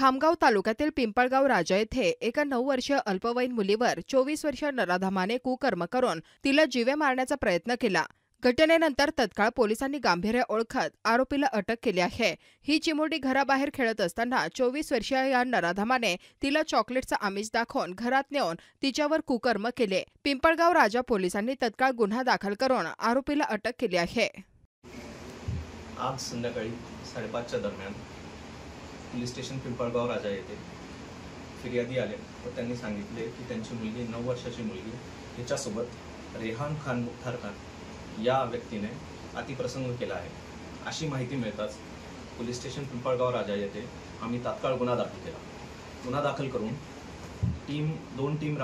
खामगाव तालुक्यातील पिंपळगाव राजा येथे एका 9 वर्षीय अल्पवयीन मुलीवर 24 वर्षीय नराधमाने कुकर्म करून तिला जीवे मारण्याचा प्रयत्न केला। घटनेनंतर तत्काळ पोलिसांनी गांभीर्य ओळखत आरोपीला अटक केली आहे। ही चिमुरडी घराबाहेर खेळत असताना 24 वर्षीय या नराधमाने तिला चॉकलेटचा आमिष दाखवून घरात नेऊन तिच्यावर कुकर्म केले। पिंपळगाव राजा पोलिसांनी तत्काळ गुन्हा दाखल करून आरोपीला अटक केली आहे। आज संध्याकाळी 5:30च्या दरम्यान पोलीस स्टेशन पिंपळगाव राजा येथे फिर्यादी आले व त्यांनी सांगितले की त्यांची मुलगी 9 वर्षाची मुलगी हिच्यासोबत रेहान खान मुख्तार खान या व्यक्तीने अतिप्रसंग केला आहे। अशी माहिती मिळताच पोलीस स्टेशन पिंपळगाव राजा येथे आम्ही तात्काळ गुन्हा दाखल केला। गुन्हा दाखल करून दोन टीम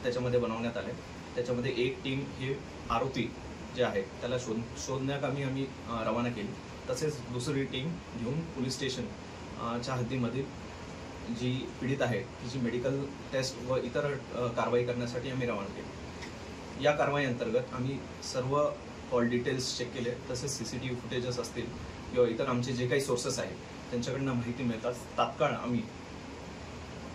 त्याच्यामध्ये बनवण्यात आले। त्याच्यामध्ये एक टीम हे आरोपी जे आहे त्याला शोधण्याकामी आम्ही रवाना केली। तसेच दुसरी टीम घेऊन पोलीस स्टेशन च्या हद्दीमधील जी पीडित आहे तिची मेडिकल टेस्ट व इतर कारवाई करण्यासाठी आम्ही रवाना केली। या कारवाई अंतर्गत आम्ही सर्व कॉल डिटेल्स चेक केले। तसेच CCTV फुटेजेस असतील किंवा इतर आमचे जे काही सोर्सेस आहेत त्यांच्याकडनं माहिती मिळताच तात्काळ आम्ही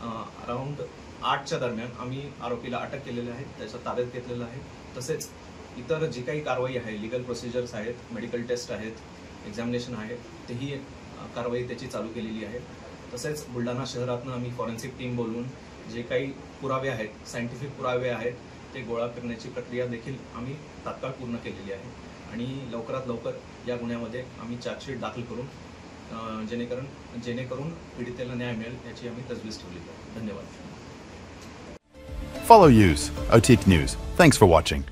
अराउंड 8च्या दरम्यान आम्ही आरोपीला अटक केलेली आहे, त्याच्या ताब्यात घेतलेलं आहे। तसेच इतर जी काही कारवाई आहे, लीगल प्रोसिजर्स आहेत, मेडिकल टेस्ट आहेत, एक्झामिनेशन आहे, तेही कारवाई त्याची चालू केलेली आहे। तसेच बुलढाणा शहरातून आम्ही फॉरेन्सिक टीम बोलवून जे काही पुरावे आहेत, सायंटिफिक पुरावे आहेत ते गोळा करण्याची प्रक्रिया देखील आम्ही तात्काळ पूर्ण केलेली आहे आणि लवकरात लवकर या गुन्ह्यामध्ये आम्ही चार्जशीट दाखल करून जेणेकरून पीडितेला न्याय मिळेल याची आम्ही तजवीज ठेवलेली आहे। धन्यवाद। Follow Use OTIC News. Thanks for watching.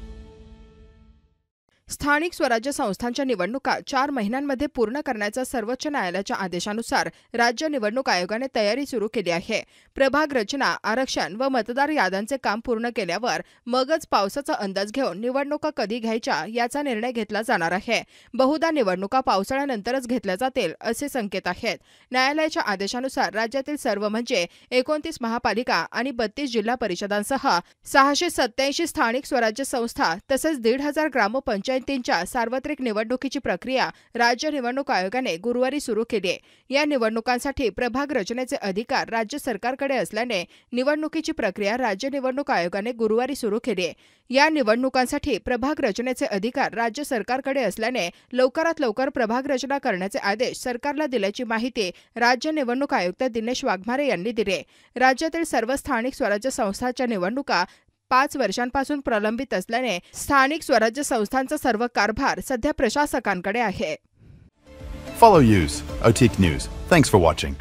स्थानिक स्वराज्य संस्थांच्या निवडणुका 4 महिन्यांमध्ये पूर्ण करण्याच्या सर्वोच्च न्यायालयाच्या आदेशानुसार राज्य निवडणूक आयोगाने तयारी सुरू केली आहे। प्रभाग रचना, आरक्षण व मतदार याद्यांचे काम पूर्ण केल्यावर मगच पावसाचा अंदाज घेऊन निवडणुका कधी घ्यायच्या याचा निर्णय घेतला जाणार आहे। बहुधा निवडणुका पावसाळ्यानंतरच घेतल्या जातील असे संकेत आहेत। न्यायालयाच्या आदेशानुसार राज्यातील सर्व म्हणजे 29 महापालिका आणि 32 जिल्हा परिषदांसह 687 स्थानिक स्वराज्य संस्था तसेच 1,500 ग्रामपंचायत सार्वत्रिक निवडणुकीची प्रक्रिया राज्य निवडणूक आयोगाने गुरुवारी सुरू केली आहे। या निवडणुकांसाठी प्रभाग रचनेचे अधिकार राज्य सरकारकडे असल्याने निवडणुकीची प्रक्रिया राज्य निवडणूक आयोगाने गुरुवारी सुरू केली आहे। या निवडणुकांसाठी प्रभाग रचनेचे अधिकार राज्य सरकारकडे असल्याने लवकरात लवकर प्रभाग रचना करण्याचे आदेश सरकारला दिल्याची माहिती राज्य निवडणूक आयुक्त दिनेश वाघमारे यांनी दिली। राज्यातील सर्व स्थानिक स्वराज्य संस्थांच्या निवडणुका 5 वर्षांपासून प्रलंबित असल्याने स्थानिक स्वराज्य संस्थांचा सर्व कारभार सध्या प्रशासकांकडे आहे। Follow Use OTIC News. Thanks for watching.